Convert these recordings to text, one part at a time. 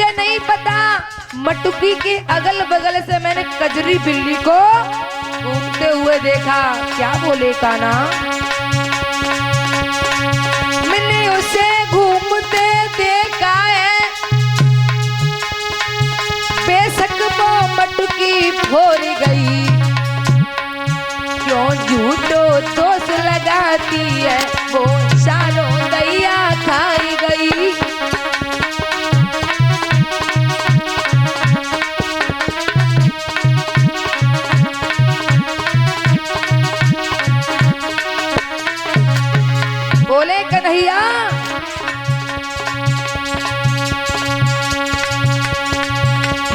मुझे नहीं पता, मटुकी के अगल बगल से मैंने कजरी बिल्ली को घूमते हुए देखा। क्या बोले काना? मैंने उसे घूमते देखा है, बेशक वो मटुकी फोड़ गई, क्यों झूठो दोष लगाती है, वो सारों दैया खाई गई। बोले कन्हैया,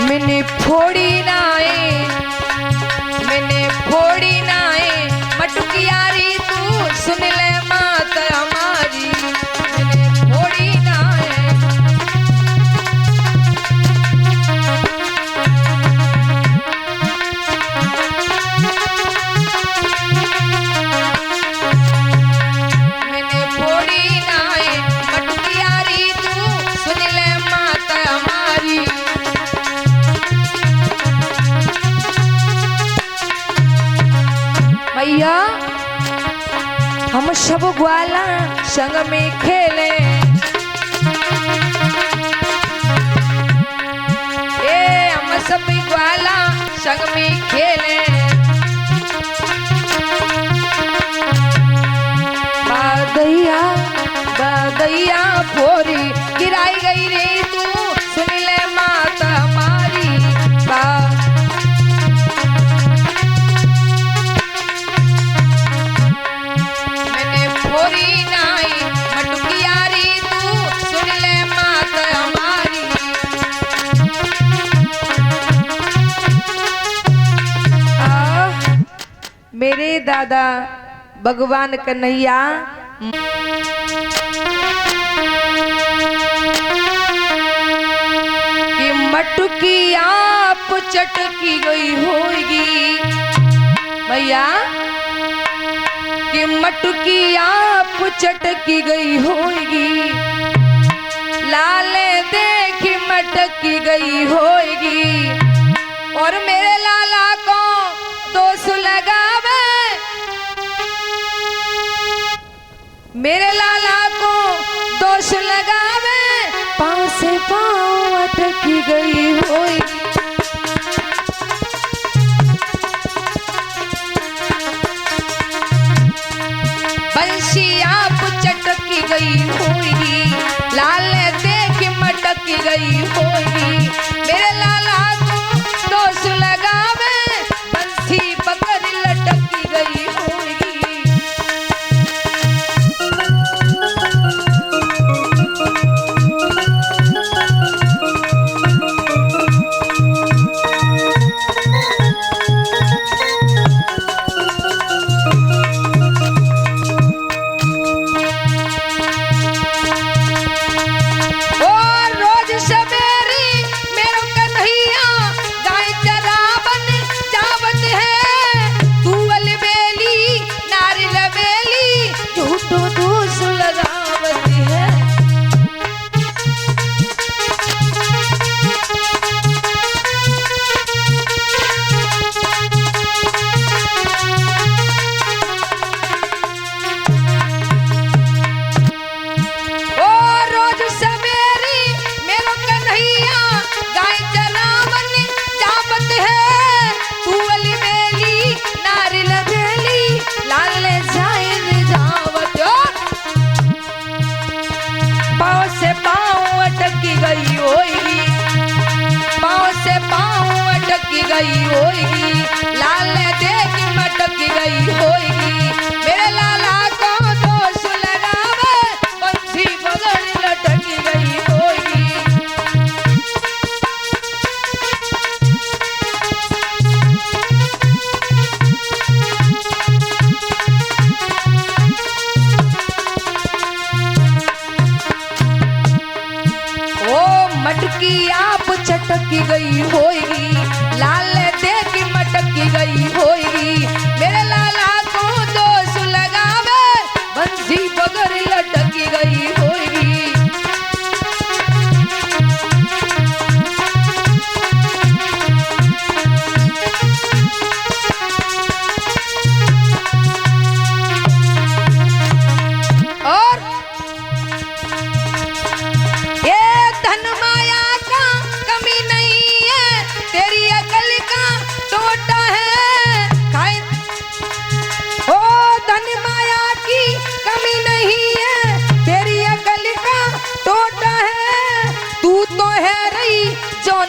मैंने फोड़ी नाए, मैंने फोड़ी नाए, मटुकियारी तू सुन ले मात हमारी, मैंने फोड़ी नाए। मैंने फोड़ी नाए, मटुकियारी तू सुन ले मात हमारी। भैया हम सब ग्वाला संग में खेले, हम सब ग्वाला संग में खेले, बादैया बादैया फोरी गिराई गई रे तू सुन ले मात हमारी। मैंने फोरी नाई, मटुकियारी तू सुन ले मात हमारी। मेरे दादा भगवान कन्हैया कि मटुकी आप चटकी गई होगी, भैया कि मटुकी आप चटकी गई होगी, लाले देखी मटकी गई होगी, और मेरे लाला को दोष लगावे, मेरे लाला को दोष लगावे, पाँव से पाँव अटकी गई होगी। बंशी आप चटकी गई होगी, लाल देख मटकी गई होगी, मेरे लाला को दोष लगावे, बंसी पकड़ लटकी गई होगी। गई होगी, लाल देख मटक गई होगी, मेरे लाला को दोष लगावे, बंसी पकड़ लटक गई होगी। ओ मटकी आप चटक गई होगी, लाल देख मटक गई होगी, मेरे लाला को दोष लगावे, बंसी पकड़ लटक गई होगी।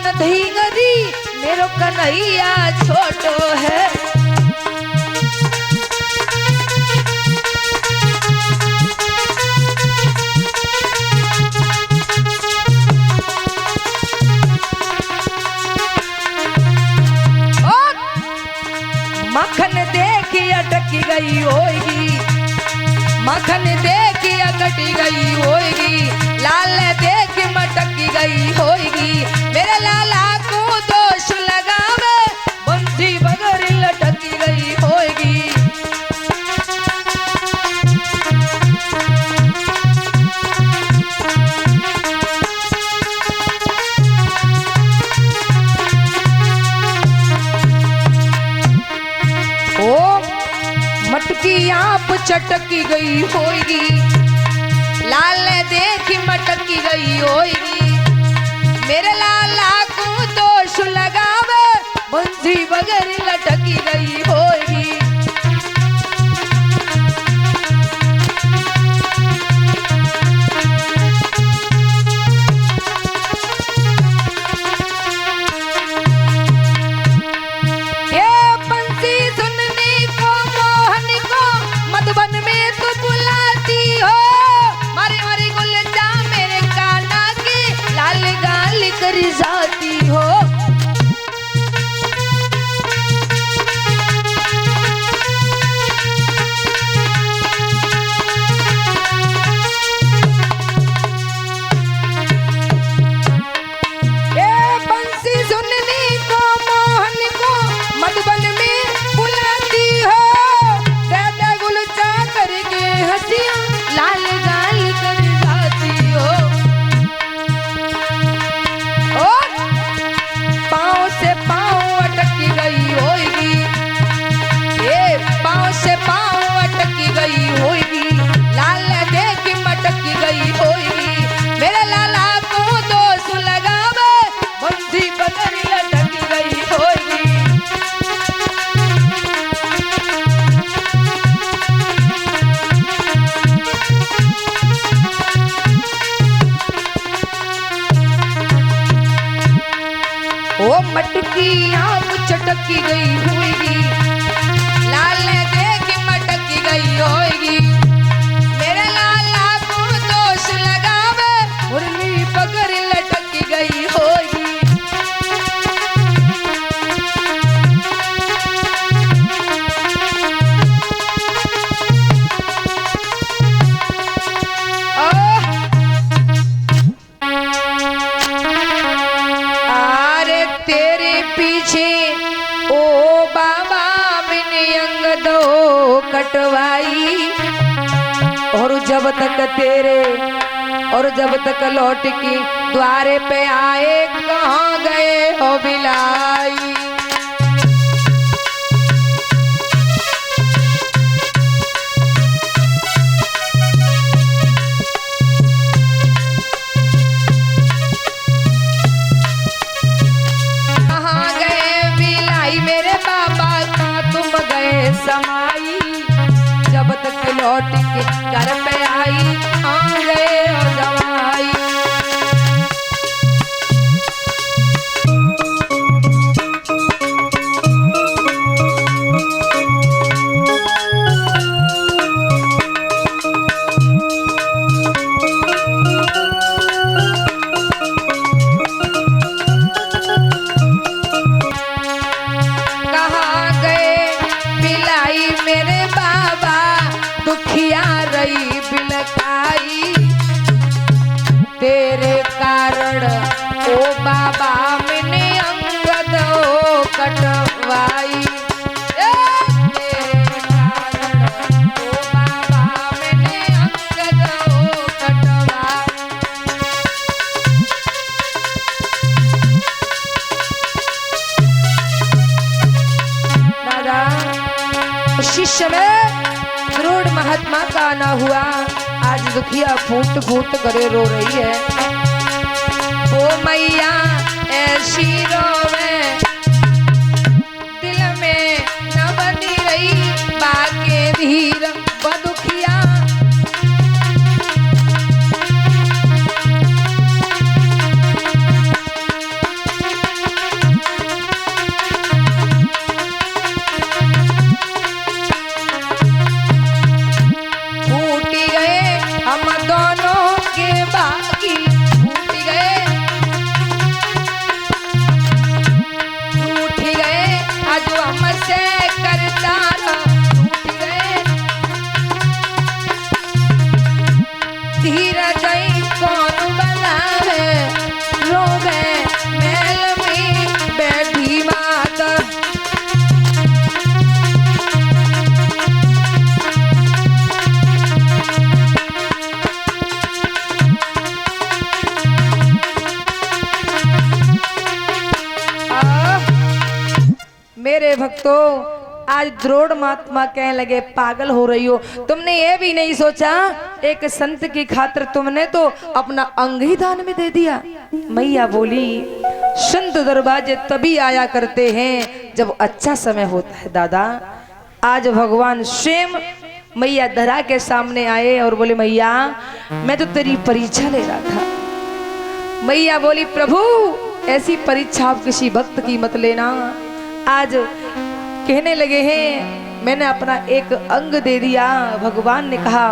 मन धींगरी मेरो कन्हैया छोटो है। मखन देखी अटकी गई होगी, मखन देखी अटकी गई होगी, लाल देख मटकी गई होगी। मेरे लाला को दोष लगावे बंसी बगर लटकी गई होगी। मटकी आप चटकी गई होगी, लाल देख मटकी गई होगी। मेरे लाला को दोष लगावे बंसी बगर लटकी गई होगी। मधुबन में तू बुलाती हो, मारी मारी गुलजा मेरे काना की लाल गाल कर जाती हो। ये बंसी सुनने को मोहन को मधुबन में बुलाती हो, हंसिया लाल गाल कर जाती हो। और पाँव से पाँव अटकी गई होगी, ये पाँव से पाँव अटकी गई होगी, लाल देख मटकी गई होगी। मेरे लाला को दोष लगावे बंसी बगर लटकी गई होगी। ओ मटकी आप चटकी गई होगी, लाल देख मटकी गई होगी। मेरे लाला को दोष लगावे मुरली पकड़ लटकी गई होगी। पीछे ओ बाबा मैंने अंग दो कटवाई, और जब तक लौट के द्वारे पे आए कहाँ गए हो बिलाई। मेरे बाबा कहाँ तुम गए समाई, जब तक लौट के घर पे आई कहाँ गए हो जवाई। मेरे बाबा दुखिया रही बिलखाई, तेरे कारण ओ बाबा मैंने अंग दो कटवाई। तेरे कारण ओ बाबा मैंने अंग दो कटवाई। दादा शिष्य में करोड़ महात्मा का आना हुआ, आज दुखिया फूट फूट करे रो रही है। ओ मैया ऐसी रोवे दिल में न बनी रही बाके धीर बदुखिया। मेरे भक्तों, आज द्रोण महात्मा कहने लगे पागल हो रही हो, तुमने ये भी नहीं सोचा एक संत की खातिर तुमने तो अपना अंग ही दान में दे दिया। मैया बोली संत दरवाजे तभी आया करते हैं जब अच्छा समय होता है दादा। आज भगवान स्वयं मैया धरा के सामने आए और बोले मैया मैं तो तेरी परीक्षा ले रहा था। मैया बोली प्रभु ऐसी परीक्षा आप किसी भक्त की मत लेना। आज कहने लगे हैं मैंने अपना एक अंग दे दिया। भगवान ने कहा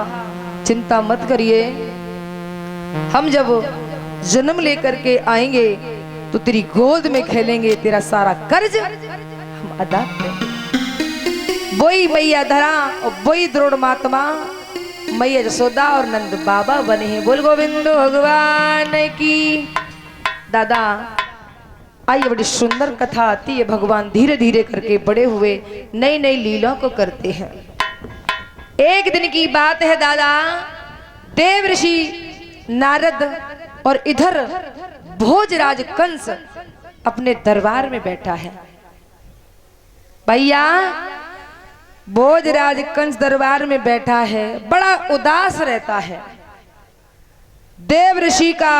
चिंता मत करिए, हम जब जन्म लेकर के आएंगे तो तेरी गोद में खेलेंगे, तेरा सारा कर्ज हम अदा करेंगे। वही मैया धरा और वही द्रोण महात्मा मैया जसोदा और नंद बाबा बने हैं। बोल गोविंद भगवान की। दादा आइए, बड़ी सुंदर कथा आती है। भगवान धीरे धीरे करके बड़े हुए नई नई लीला को करते हैं। एक दिन की बात है दादा, देव ऋषि नारद और इधर भोजराज कंस अपने दरबार में बैठा है। भैया भोजराज कंस दरबार में बैठा है, बड़ा उदास रहता है। देव ऋषि का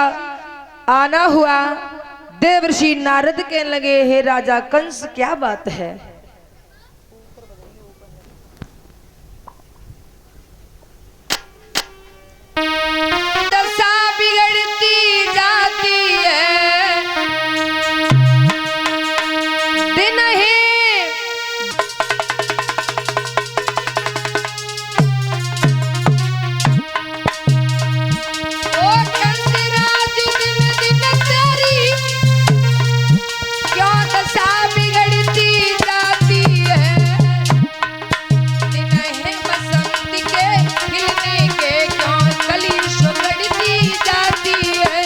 आना हुआ। देव ऋषि नारद कहने लगे हे राजा कंस क्या बात है? दशा बिगड़ती जाती है, दिन ही ओ कंसराज दिन दिन तेरी क्यों दशा बिगड़ती जाती है। दिन है बसंत के खिलने के क्यों कली सुगड़ती जाती है।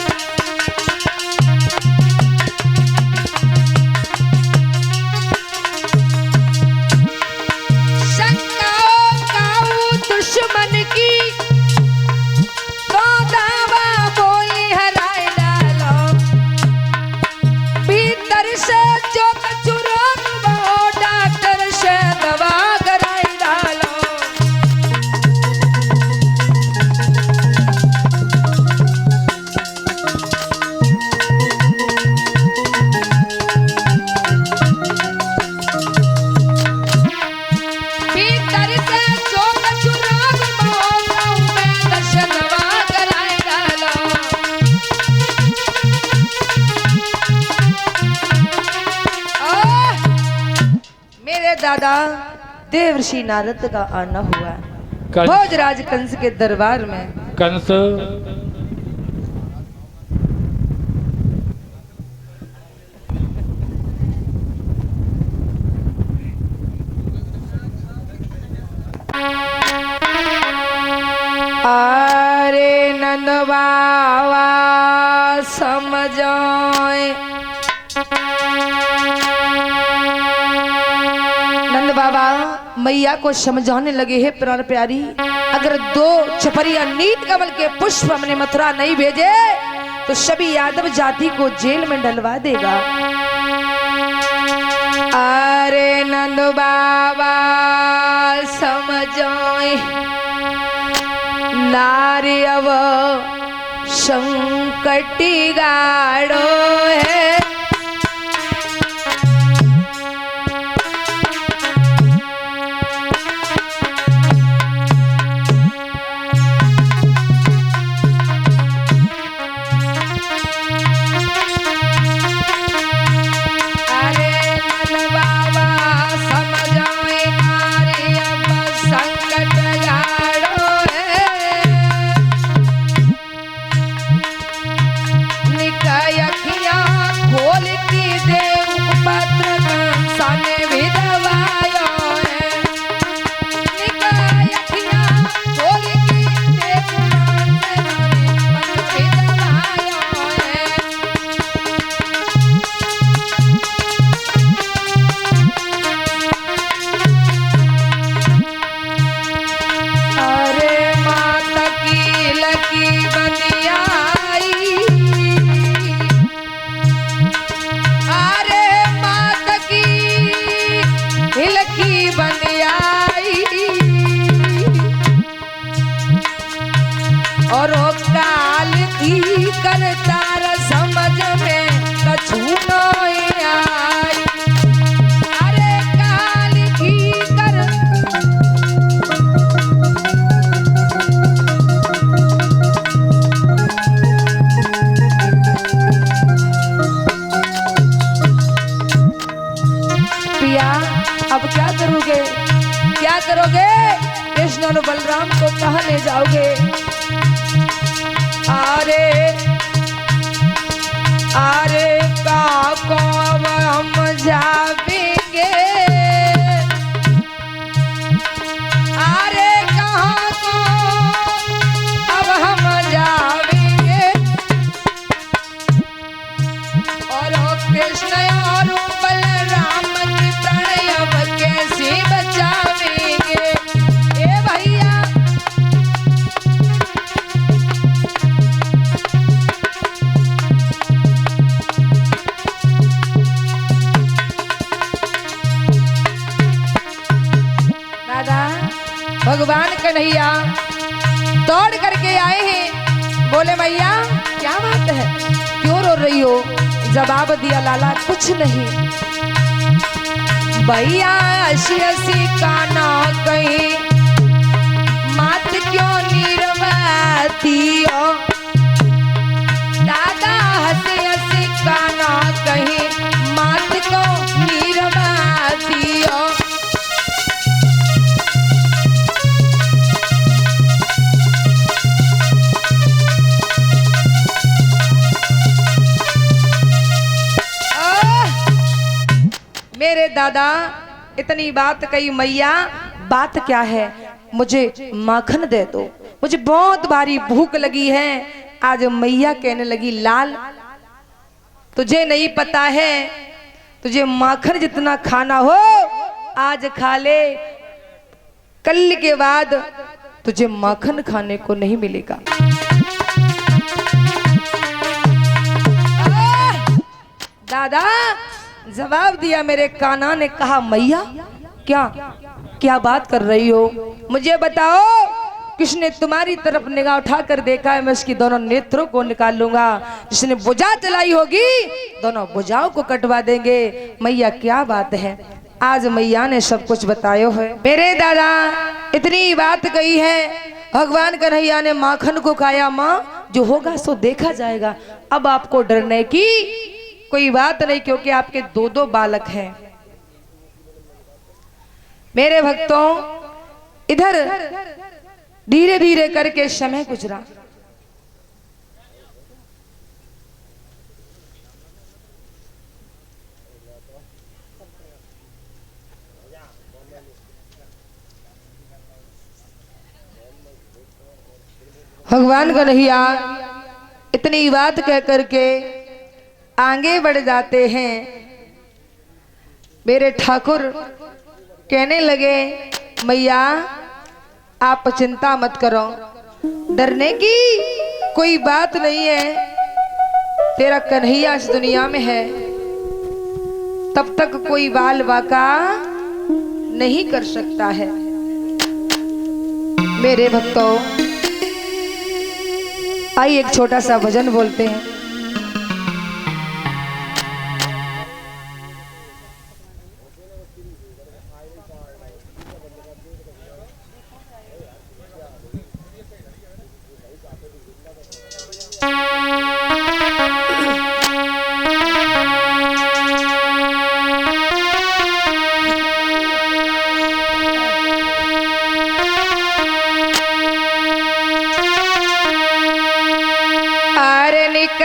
शंकाओं काऊ दुश्मन की तो दावा बोली हराए डालो। भीतर से जो कछु रोग वो डॉक्टर से दवा कराई डालो। भीतर से जो कछु रोग वो डॉक्टर से दवा कराई डालो। मेरे दादा देवर्षि नारद का आना हुआ कंस भोजराज कंस के दरबार में। कंस अरे नंद बाबा समझाए। नंद बाबा मैया को समझाने लगे हैं प्राण प्यारी, अगर 2 छपरिया नील कमल के पुष्प हमने मथुरा नहीं भेजे तो सभी यादव जाति को जेल में डलवा देगा। अरे नंद बाबा समझाए नारी अब संकटी गाड़ो है। अब क्या करोगे, क्या करोगे? कृष्ण और बलराम को कहाँ ले जाओगे? अरे अरे काको अब हम जावेंगे, अरे कहाँ को अब हम जावेंगे। और कृष्ण और बलराम की प्रणय अब कैसे बचावेंगे? ए भैया भगवान कन्हैया दौड़ करके आए हैं। बोले मैया क्या बात है, क्यों रो रही हो? जवाब दिया लाला कुछ नहीं। भैया असी असी काना कहीं मात क्यों नीरवती हो? दादा हंसी हंसी काना कहीं मात को नीरवती हो। मेरे दादा इतनी बात कही, मैया बात क्या है? मुझे माखन दे दो, मुझे बहुत भारी भूख लगी है। आज मैया कहने लगी लाल तुझे नहीं पता है, तुझे माखन जितना खाना हो आज खा ले, कल के बाद तुझे माखन खाने को नहीं मिलेगा। दादा जवाब दिया मेरे कान्हा ने, कहा मैया क्या क्या बात कर रही हो? मुझे बताओ, किसने तुम्हारी तरफ निगाह उठाकर देखा है? मैं उसकी दोनों नेत्रों को निकाल लूंगा। जिसने बुझा चलाई होगी दोनों बुझाओं को कटवा देंगे। मैया क्या बात है? आज मैया ने सब कुछ बतायो है। मेरे दादा इतनी बात कही है, भगवान कन्हैया ने माखन को खाया। माँ जो होगा सो देखा जाएगा, अब आपको डरने की कोई बात नहीं, क्योंकि आपके दो दो बालक हैं। मेरे भक्तों इधर धीरे धीरे करके समय गुजरा। भगवान कन्हैया इतनी बात कह करके आगे बढ़ जाते हैं। मेरे ठाकुर कहने लगे मैया आप चिंता मत करो, डरने की कोई बात नहीं है। तेरा कन्हैया इस दुनिया में है, तब तक कोई बाल बाका नहीं कर सकता है। मेरे भक्तों आइए एक छोटा सा भजन बोलते हैं।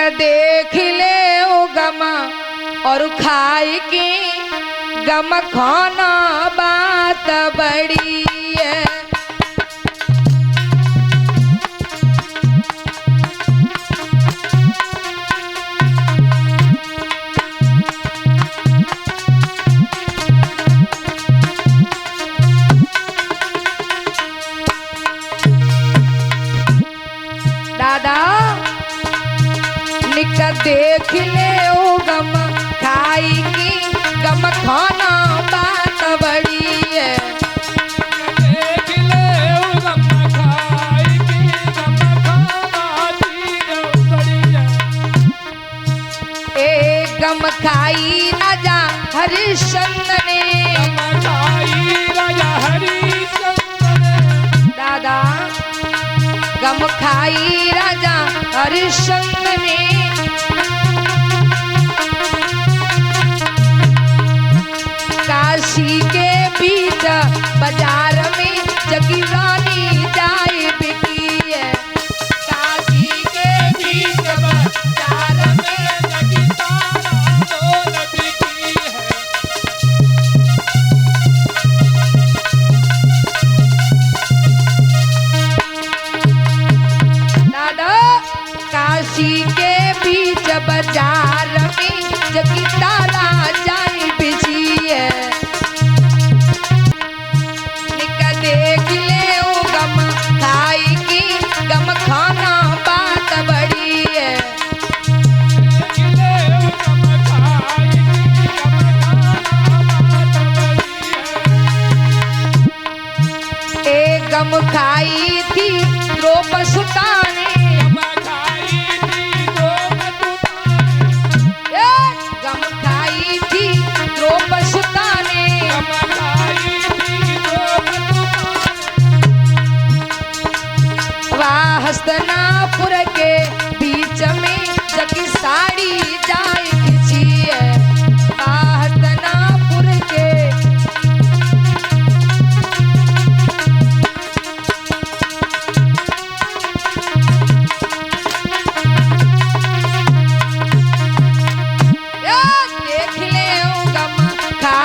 देख ले ओ गमा और खाए के गम खाना बात बड़ी है। दादा देख ले ओ गम खाई की गम खाना बात बड़ी है। देख ले ओ गम खाई की गम खाना चीज बड़ी है। ए गम खाई राजा हरिश्चंद्र ने, गम खाई राजा हरिश्चंद्र ने। दादा गम खाई राजा हरिश्चंद्र ने, काशी के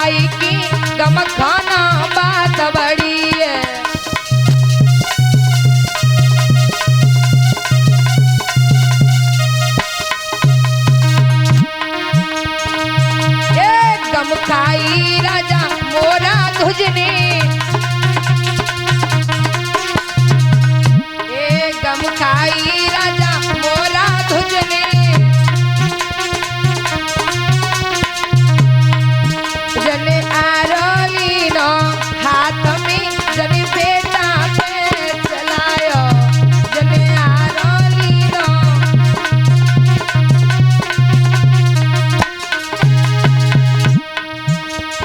खाई की गम खाना बात बड़ी है। ए गम खाई राजा मोरा तुझने, ए गम खाई राजा मोरा तुझने, जने आरोली नो हाथ में जने बेटा पे चलायो, जने आरोली नो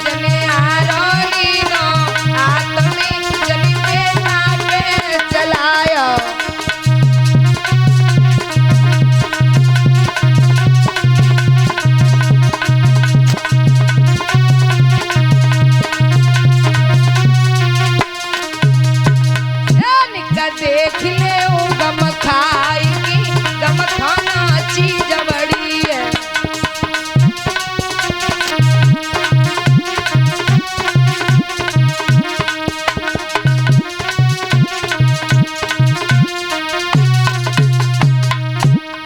जने आरोली नो हाथ में जने बेटा पे चलायो। देख ले वो गम खाई की गम खाना चीज बड़ी है।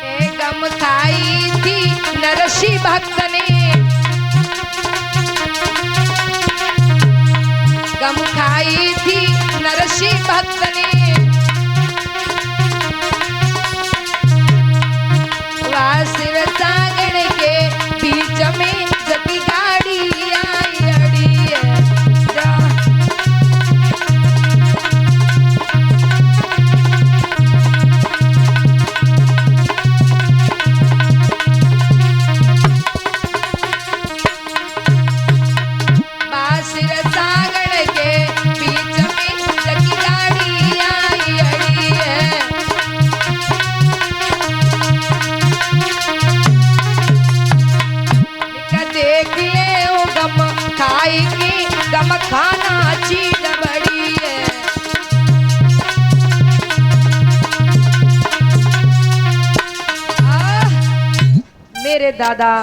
ए गम खाई थी नरसी भक्त ने, गम खाई थी नरसी भक्त ने, शिव सागर के बीच में जटी गाड़ी आई अड़ी है। शिव सागर के बीच में जटी गाड़ी आई अड़ी है। देख ले वो गम खाई की गम खाना चीज बड़ी है। मेरे दादा